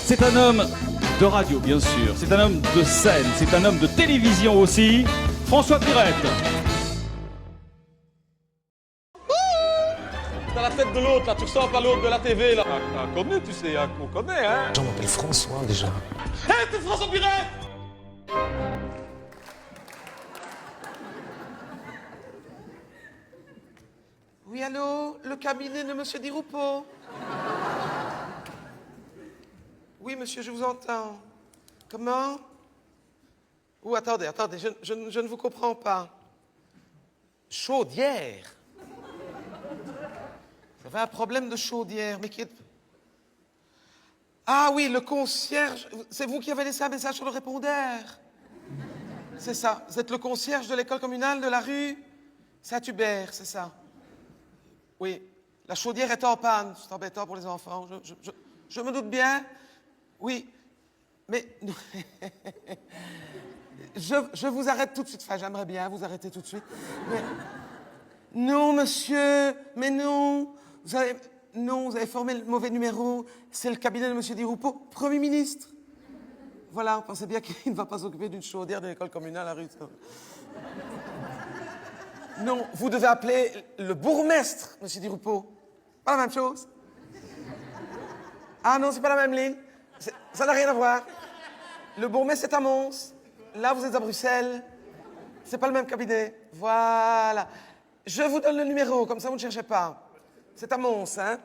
C'est un homme de radio, bien sûr. C'est un homme de scène. C'est un homme de télévision aussi. François Pirette. T'as la tête de l'autre, là. Tu ressembles à l'autre de la TV, là. Connu, tu sais, on connaît, hein. Je m'appelle François, déjà. Hé, t'es François Pirette! Oui, allô, le cabinet de Monsieur Di Rupo. Oui, monsieur, je vous entends. Comment? Oh, attendez, je ne vous comprends pas. Chaudière? Vous avez un problème de chaudière, mais qui est... Ah oui, le concierge, c'est vous qui avez laissé un message sur le répondeur. C'est ça, vous êtes le concierge de l'école communale de la rue Saint-Hubert, c'est ça. Oui, la chaudière est en panne, c'est embêtant pour les enfants, je me doute bien. Oui, mais je vous arrête tout de suite, enfin j'aimerais bien vous arrêter tout de suite. Mais... Non, monsieur, mais non, vous avez formé le mauvais numéro, c'est le cabinet de monsieur Di Rupo, Premier ministre. Voilà, pensez bien qu'il ne va pas s'occuper d'une chaudière de l'école communale à la rue. Non, vous devez appeler le bourgmestre, monsieur Di Rupo. Pas la même chose. Ah non, c'est pas la même ligne. Ça n'a rien à voir. Le bourgmestre, c'est à Mons. Là, vous êtes à Bruxelles. C'est pas le même cabinet. Voilà. Je vous donne le numéro, comme ça, vous ne cherchez pas. C'est à Mons, hein.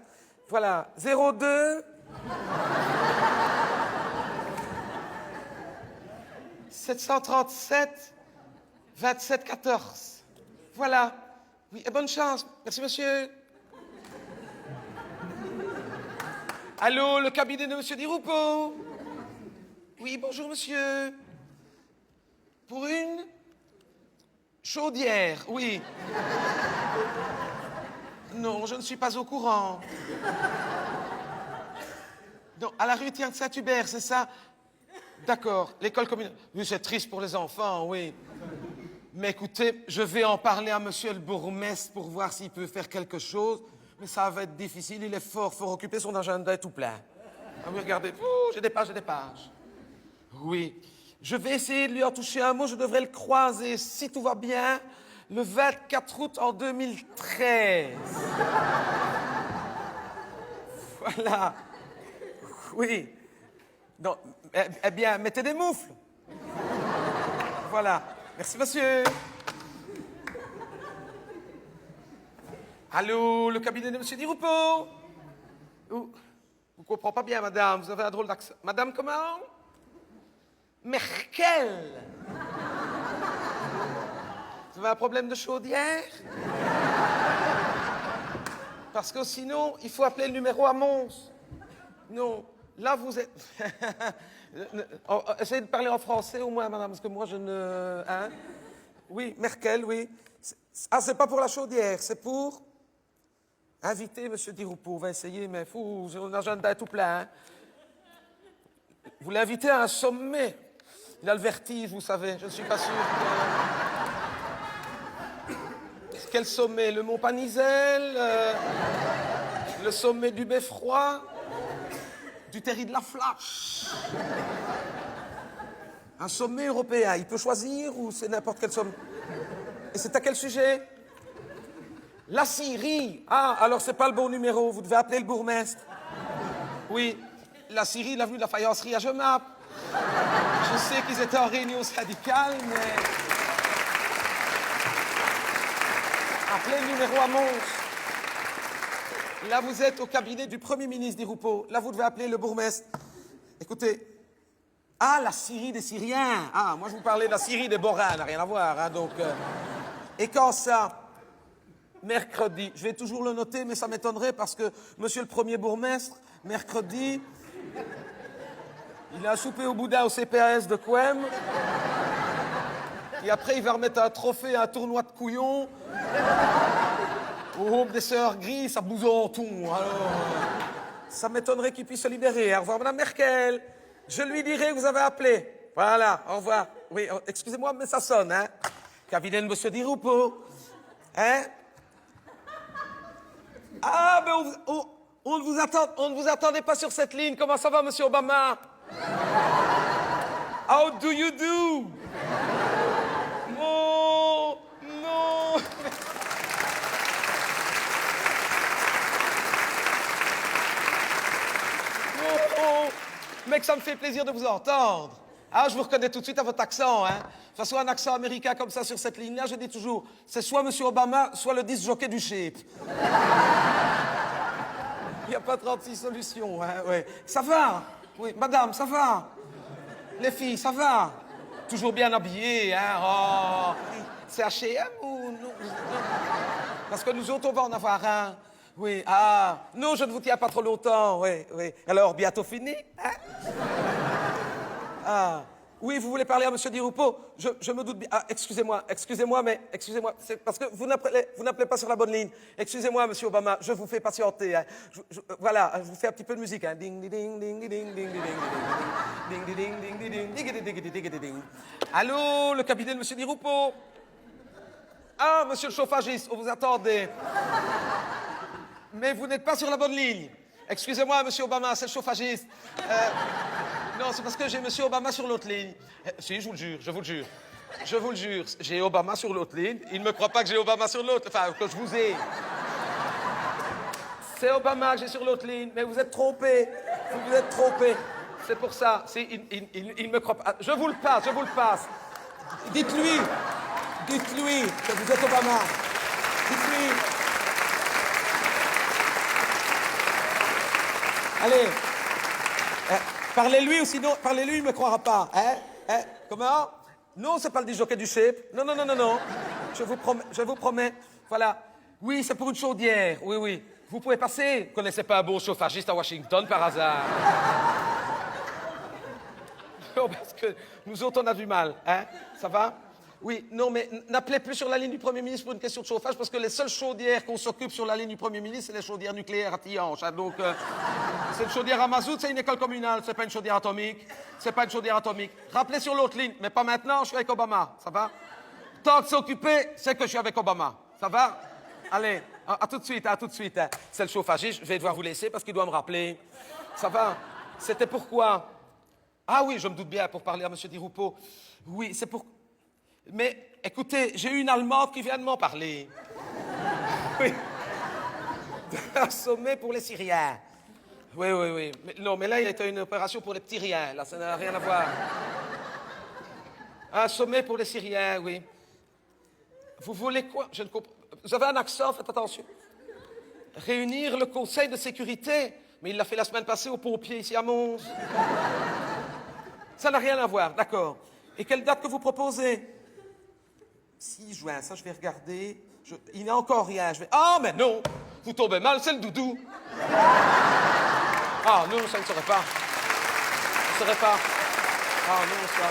Voilà. 02... 737 27 14. Voilà. Oui, et bonne chance. Merci, monsieur. Allô, le cabinet de monsieur Di Rupo? Oui, bonjour, monsieur. Pour une chaudière, oui. Non, je ne suis pas au courant. Non, à la rue Thierry Saint-Hubert, c'est ça? D'accord, l'école communale. Oui, c'est triste pour les enfants, oui. Mais écoutez, je vais en parler à monsieur le bourgmestre pour voir s'il peut faire quelque chose. Mais ça va être difficile, il est fort occupé, son agenda est tout plein. Ah oui, regardez, j'ai des pages. Oui, je vais essayer de lui en toucher un mot, je devrais le croiser, si tout va bien, le 24 août en 2013. Voilà. Oui. Non, eh bien, mettez des moufles. Voilà. Merci, monsieur. Allô, le cabinet de monsieur Di Rupo? Vous ne comprenez pas bien, madame. Vous avez un drôle d'accent. Madame comment? Merkel. Vous avez un problème de chaudière? Parce que sinon, il faut appeler le numéro à Mons. Non. Là, vous êtes... Essayez de parler en français au moins, madame, parce que moi, je ne... Hein? Oui, Merkel, oui. Ah, c'est pas pour la chaudière, c'est pour inviter monsieur Di Rupo. On va essayer, mais fou, son agenda est tout plein. Hein? Vous l'invitez à un sommet. Il a le vertige, vous savez. Je ne suis pas sûr que... Quel sommet? Le Mont Panizèle? Le sommet du Beffroi? Du Terry de la Flash. Un sommet européen, il peut choisir ou c'est n'importe quel sommet? Et c'est à quel sujet? La Syrie. Ah, alors c'est pas le bon numéro, vous devez appeler le bourgmestre. Oui, la Syrie, l'avenue de la Faïencerie à Genappe. Je sais qu'ils étaient en réunion syndicale, mais... Appelez le numéro à Mons. Là, vous êtes au cabinet du Premier ministre Di Rupo. Là, vous devez appeler le bourgmestre. Écoutez. Ah, la Syrie des Syriens. Ah, moi, je vous parlais de la Syrie des Borins. N'a rien à voir, hein, donc... Et quand ça? Mercredi. Je vais toujours le noter, mais ça m'étonnerait parce que monsieur le premier bourgmestre, mercredi, il a un souper au boudin au CPAS de Couem. Et après, il va remettre un trophée à un tournoi de couillons. Au groupe des sœurs Gris, ça bouson tout. Alors, ça m'étonnerait qu'il puisse se libérer. Au revoir, madame Merkel. Je lui dirai que vous avez appelé. Voilà, au revoir. Oui, excusez-moi, mais ça sonne, hein. Cabinet de monsieur Di Rupo. Hein? Ah, ben, On ne vous attendait pas sur cette ligne. Comment ça va, monsieur Obama? How do you do? Oh, non. Oh, mec, ça me fait plaisir de vous entendre. Ah, je vous reconnais tout de suite à votre accent, hein. De toute façon, un accent américain comme ça sur cette ligne-là, je dis toujours, c'est soit monsieur Obama, soit le disc jockey du shape. Il n'y a pas 36 solutions, hein, ouais. Ça va? Oui, madame, ça va? Les filles, ça va? Toujours bien habillées, hein? Oh, c'est H&M ou non? Parce que nous autres, on va en avoir un. Oui, ah, non, je ne vous tiens pas trop longtemps, oui, oui. Alors, bientôt fini, hein? Ah, oui, vous voulez parler à monsieur Di Rupo? Je me doute bien. Ah, excusez-moi, c'est parce que vous n'appelez pas sur la bonne ligne. Excusez-moi, monsieur Obama, je vous fais patienter, hein. Voilà, je vous fais un petit peu de musique, hein. Ding, ding, ding, ding, ding, ding, ding, ding, ding, ding, ding, ding, ding, ding. Allô, le cabinet de monsieur Di Rupo? Ah, monsieur le chauffagiste, on vous attendait. Mais vous n'êtes pas sur la bonne ligne. Excusez-moi, monsieur Obama, c'est le chauffagiste. Non, c'est parce que j'ai monsieur Obama sur l'autre ligne. Si, je vous le jure, je vous le jure. Je vous le jure, j'ai Obama sur l'autre ligne. Il ne me croit pas que j'ai Obama sur l'autre, enfin, que je vous ai. C'est Obama que j'ai sur l'autre ligne, mais vous êtes trompé. Vous vous êtes trompé. C'est pour ça. Il me croit pas. Je vous le passe. Dites-lui que vous êtes Obama. Dites-lui. Allez. Parlez-lui ou sinon, parlez-lui, il ne me croira pas. Hein? Comment? Non, c'est pas le disjockey du shape. Non. Je vous promets. Voilà. Oui, c'est pour une chaudière. Oui. Vous pouvez passer. Vous connaissez pas un bon chauffagiste à Washington par hasard? Non, parce que nous autres, on a du mal. Hein? Ça va? Oui, non, mais n'appelez plus sur la ligne du Premier ministre pour une question de chauffage, parce que les seules chaudières qu'on s'occupe sur la ligne du Premier ministre, c'est les chaudières nucléaires à Tihange. Hein, donc, c'est une chaudière à mazout, c'est une école communale, c'est pas une chaudière atomique. Rappelez sur l'autre ligne, mais pas maintenant, je suis avec Obama. Ça va? Tant que c'est occupé, c'est que je suis avec Obama. Ça va? Allez, à tout de suite. Hein. C'est le chauffagiste, je vais devoir vous laisser parce qu'il doit me rappeler. Ça va? C'était pourquoi? Ah oui, je me doute bien, pour parler à monsieur Di Rupo. Oui, c'est pour... Mais, écoutez, j'ai une Allemande qui vient de m'en parler. Oui. Un sommet pour les Syriens. Oui. Mais là, il y a une opération pour les petits riens. Là, ça n'a rien à voir. Un sommet pour les Syriens, oui. Vous voulez quoi? Je ne comprends... Vous avez un accent, faites attention. Réunir le Conseil de sécurité. Mais il l'a fait la semaine passée aux pompiers ici à Mons. Ça n'a rien à voir, d'accord. Et quelle date que vous proposez? 6 juin, ça je vais regarder. Il n'y a encore rien. Ah, mais non! Vous tombez mal, c'est le doudou. Ah non, ça ne serait pas. Ah non, ça.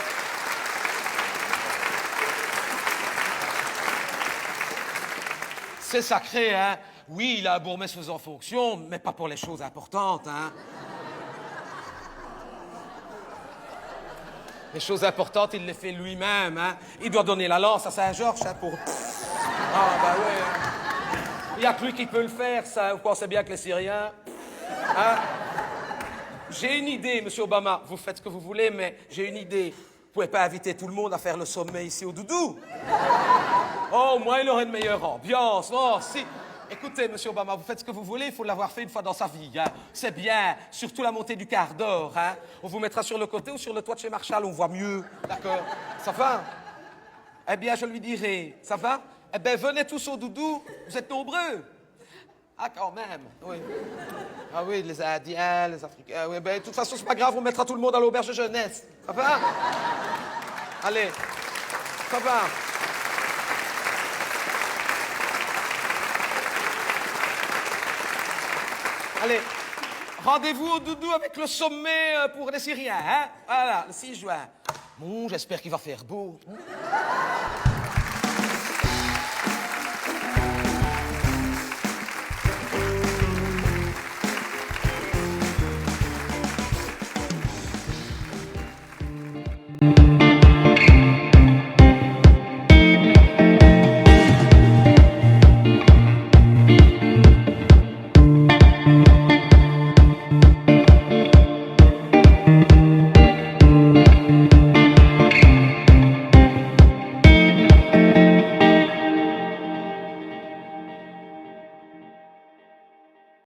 C'est sacré, hein? Oui, il a un bourgmestre faisant fonction, mais pas pour les choses importantes, hein? Les choses importantes, il les fait lui-même, hein? Il doit donner la lance à Saint-Georges, hein, pour... Ah, bah ouais. Il n'y a que lui qui peut le faire, ça. Vous pensez bien que les Syriens... Hein? J'ai une idée, monsieur Obama. Vous faites ce que vous voulez, mais j'ai une idée. Vous pouvez pas inviter tout le monde à faire le sommet ici au Doudou? Oh, au moins, il aurait une meilleure ambiance. Oh, si... Écoutez, monsieur Obama, vous faites ce que vous voulez, il faut l'avoir fait une fois dans sa vie. Hein. C'est bien, surtout la montée du quart d'or. Hein. On vous mettra sur le côté ou sur le toit de chez Marshall, on voit mieux. D'accord? Ça va? Eh bien, je lui dirai. Ça va? Eh bien, venez tous au Doudou, vous êtes nombreux. Ah, quand même, oui. Ah oui, les Indiens, les Africains. Oui, ben, de toute façon, c'est pas grave, on mettra tout le monde à l'auberge de jeunesse. Ça va? Allez, ça va? Allez, rendez-vous au Doudou avec le sommet pour les Syriens, hein? Voilà, le 6 juin. Bon, j'espère qu'il va faire beau.